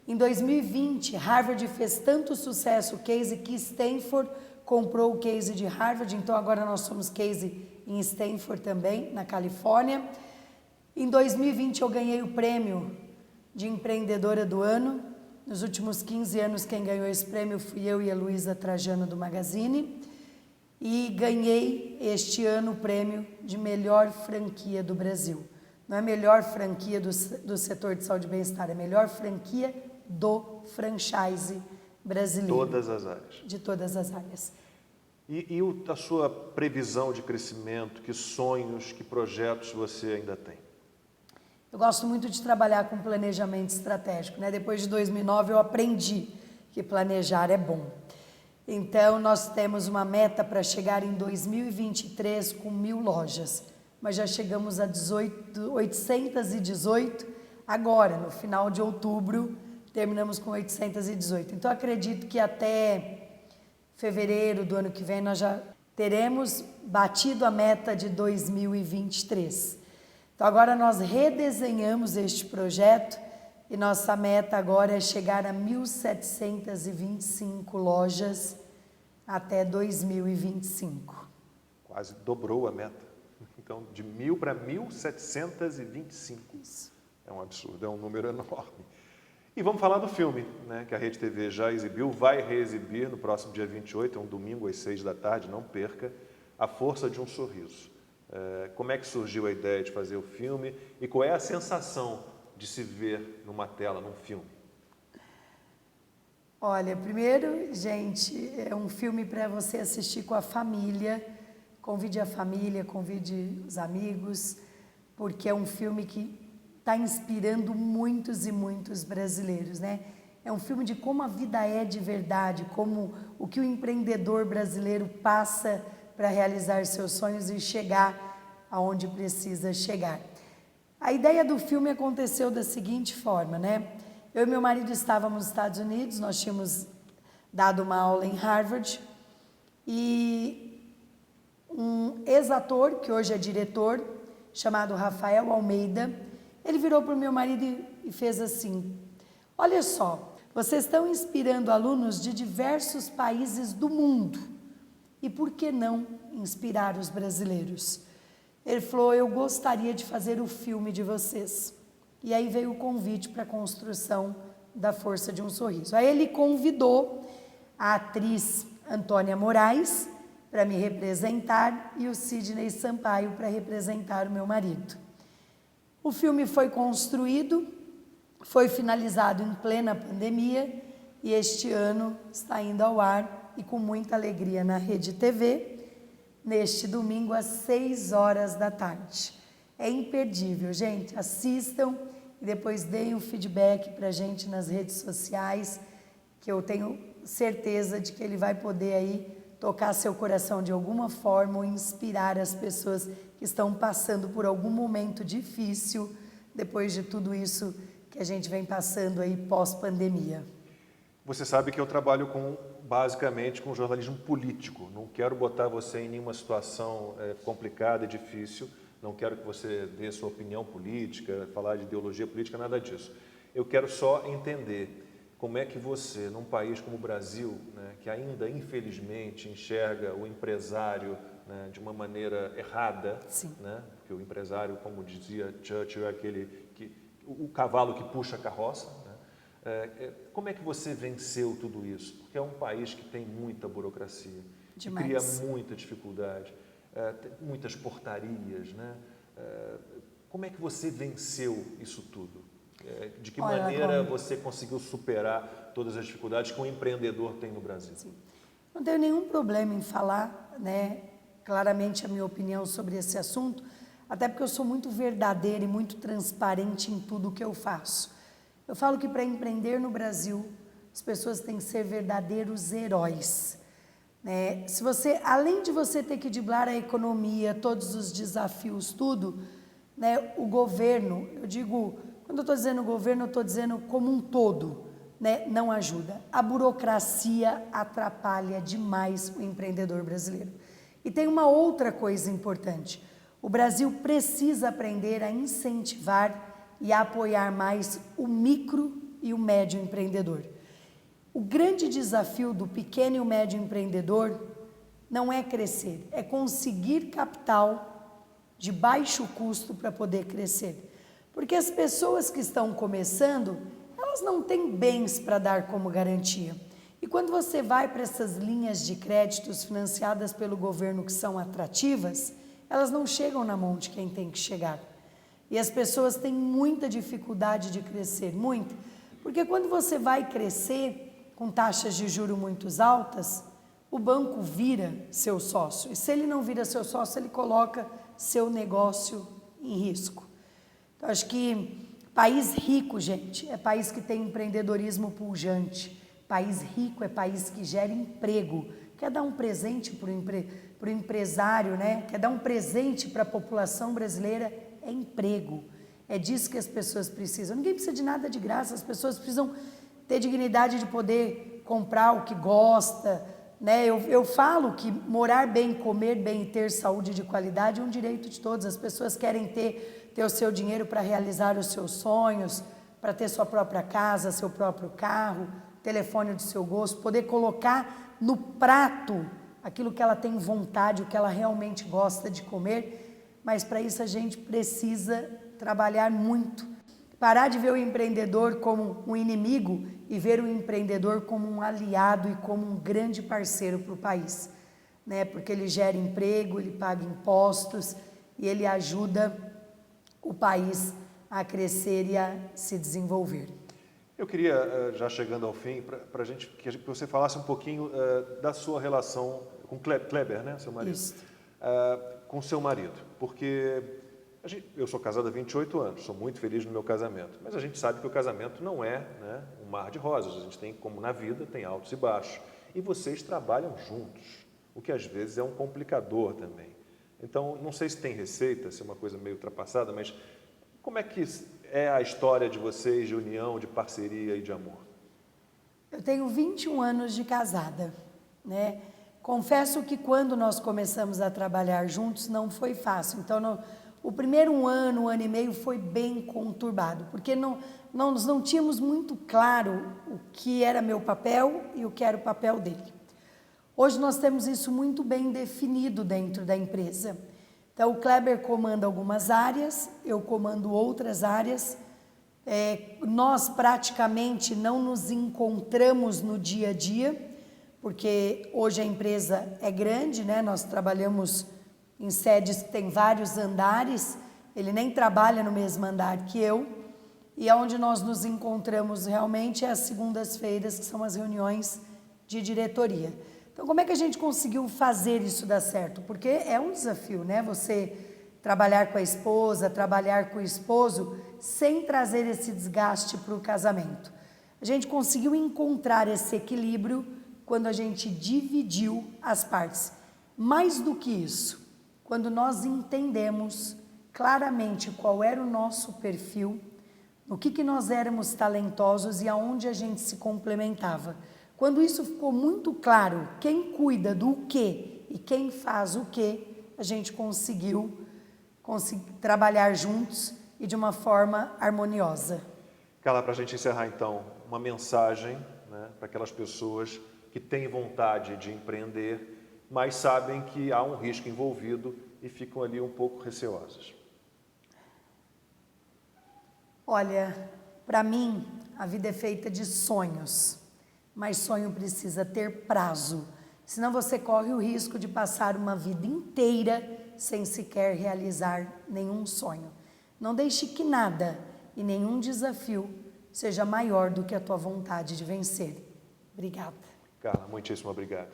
Em 2020, Harvard fez tanto sucesso o case que Stanford comprou o case de Harvard. Então, agora nós somos case em Stanford também, na Califórnia. Em 2020, eu ganhei o prêmio de empreendedora do ano. Nos últimos 15 anos, quem ganhou esse prêmio fui eu e a Luísa Trajano do Magazine. E ganhei este ano o prêmio de melhor franquia do Brasil. Não é melhor franquia do setor de saúde e bem-estar, é melhor franquia do franchise brasileiro. Todas as áreas. De todas as áreas. E a sua previsão de crescimento, que sonhos, que projetos você ainda tem? Eu gosto muito de trabalhar com planejamento estratégico, né? Depois de 2009 eu aprendi que planejar é bom. Então nós temos uma meta para chegar em 2023 com 1.000 lojas, mas já chegamos a 818 agora, no final de outubro, terminamos com 818. Então acredito que até fevereiro do ano que vem nós já teremos batido a meta de 2023. Então agora nós redesenhamos este projeto e nossa meta agora é chegar a 1.725 lojas até 2025. Quase dobrou a meta. Então, de 1.000 para 1.725. Isso. É um absurdo, é um número enorme. E vamos falar do filme, né, que a Rede TV já exibiu, vai reexibir no próximo dia 28, é um domingo às 6 da tarde, não perca, A Força de um Sorriso. Como é que surgiu a ideia de fazer o filme e qual é a sensação de se ver numa tela, num filme? Olha, primeiro, gente, é um filme para você assistir com a família. Convide a família, convide os amigos, porque é um filme que está inspirando muitos e muitos brasileiros, né? É um filme de como a vida é de verdade, como o que o empreendedor brasileiro passa para realizar seus sonhos e chegar aonde precisa chegar. A ideia do filme aconteceu da seguinte forma, né? Eu e meu marido estávamos nos Estados Unidos, nós tínhamos dado uma aula em Harvard e um ex-ator, que hoje é diretor, chamado Rafael Almeida, ele virou para o meu marido e fez assim: olha só, vocês estão inspirando alunos de diversos países do mundo, e por que não inspirar os brasileiros? Ele falou: eu gostaria de fazer o filme de vocês. E aí veio o convite para a construção da Força de um Sorriso. Aí ele convidou a atriz Antônia Moraes para me representar e o Sidney Sampaio para representar o meu marido. O filme foi construído, foi finalizado em plena pandemia e este ano está indo ao ar e com muita alegria na Rede TV, neste domingo às 6 horas da tarde. É imperdível, gente, assistam e depois deem o feedback para a gente nas redes sociais, que eu tenho certeza de que ele vai poder aí tocar seu coração de alguma forma ou inspirar as pessoas que estão passando por algum momento difícil depois de tudo isso que a gente vem passando aí pós-pandemia. Você sabe que eu trabalho basicamente com jornalismo político. Não quero botar você em nenhuma situação complicada e difícil. Não quero que você dê sua opinião política, falar de ideologia política, nada disso. Eu quero só entender como é que você, num país como o Brasil, né, que ainda infelizmente enxerga o empresário, né, de uma maneira errada, né, porque o empresário, como dizia Churchill, é o cavalo que puxa a carroça, né? Como é que você venceu tudo isso? Porque é um país que tem muita burocracia, que cria muita dificuldade, muitas portarias, né? Como é que você venceu isso tudo? De que maneira você conseguiu superar todas as dificuldades que um empreendedor tem no Brasil? Sim. Não tenho nenhum problema em falar, né, claramente a minha opinião sobre esse assunto, até porque eu sou muito verdadeira e muito transparente em tudo que eu faço. Eu falo que para empreender no Brasil, as pessoas têm que ser verdadeiros heróis. Né? Se você, além de você ter que driblar a economia, todos os desafios, tudo, né, o governo, eu digo, quando eu estou dizendo governo, eu estou dizendo como um todo, né, não ajuda. A burocracia atrapalha demais o empreendedor brasileiro. E tem uma outra coisa importante. O Brasil precisa aprender a incentivar e a apoiar mais o micro e o médio empreendedor. O grande desafio do pequeno e o médio empreendedor não é crescer, é conseguir capital de baixo custo para poder crescer. Porque as pessoas que estão começando, elas não têm bens para dar como garantia. E quando você vai para essas linhas de créditos financiadas pelo governo que são atrativas, elas não chegam na mão de quem tem que chegar. E as pessoas têm muita dificuldade de crescer, muita. Porque quando você vai crescer com taxas de juros muito altas, o banco vira seu sócio. E se ele não vira seu sócio, ele coloca seu negócio em risco. Então, acho que país rico, gente, é país que tem empreendedorismo pujante. País rico é país que gera emprego. Quer dar um presente para o empresário, né? Quer dar um presente para a população brasileira, é emprego. É disso que as pessoas precisam. Ninguém precisa de nada de graça, as pessoas precisam ter dignidade de poder comprar o que gosta, né? Eu falo que morar bem, comer bem e ter saúde de qualidade é um direito de todos. As pessoas querem ter o seu dinheiro para realizar os seus sonhos, para ter sua própria casa, seu próprio carro, telefone do seu gosto, poder colocar no prato aquilo que ela tem vontade, o que ela realmente gosta de comer, mas para isso a gente precisa trabalhar muito. Parar de ver o empreendedor como um inimigo e ver o empreendedor como um aliado e como um grande parceiro para o país, né? Porque ele gera emprego, ele paga impostos e ele ajuda o país a crescer e a se desenvolver. Eu queria, já chegando ao fim, para que você falasse um pouquinho da sua relação com Kleber, né, seu marido? Isso. Com seu marido, porque eu sou casado há 28 anos, sou muito feliz no meu casamento, mas a gente sabe que o casamento não é, né, um mar de rosas, a gente tem, como na vida, tem altos e baixos, e vocês trabalham juntos, o que às vezes é um complicador também. Então, não sei se tem receita, se é uma coisa meio ultrapassada, mas como é que é a história de vocês, de união, de parceria e de amor? Eu tenho 21 anos de casada, né? Confesso que quando nós começamos a trabalhar juntos não foi fácil. Então, o primeiro um ano e meio foi bem conturbado, porque nós não tínhamos muito claro o que era meu papel e o que era o papel dele. Hoje nós temos isso muito bem definido dentro da empresa. Então, o Kleber comanda algumas áreas, eu comando outras áreas. Nós praticamente não nos encontramos no dia a dia, porque hoje a empresa é grande, né? Nós trabalhamos em sedes que tem vários andares, ele nem trabalha no mesmo andar que eu, e onde nós nos encontramos realmente é as segundas-feiras, que são as reuniões de diretoria. Então, como é que a gente conseguiu fazer isso dar certo? Porque é um desafio, né? Você trabalhar com a esposa, trabalhar com o esposo, sem trazer esse desgaste para o casamento. A gente conseguiu encontrar esse equilíbrio quando a gente dividiu as partes. Mais do que isso, quando nós entendemos claramente qual era o nosso perfil, no que nós éramos talentosos e aonde a gente se complementava. Quando isso ficou muito claro, quem cuida do quê e quem faz o quê, a gente conseguiu trabalhar juntos e de uma forma harmoniosa. Carla, para a gente encerrar então, uma mensagem, né, para aquelas pessoas que têm vontade de empreender, mas sabem que há um risco envolvido e ficam ali um pouco receosas. Olha, para mim, a vida é feita de sonhos. Mas sonho precisa ter prazo, senão você corre o risco de passar uma vida inteira sem sequer realizar nenhum sonho. Não deixe que nada e nenhum desafio seja maior do que a tua vontade de vencer. Obrigada. Carla, muitíssimo obrigado.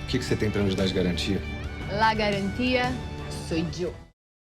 O que você tem para nos dar de garantia? La garantía soy yo.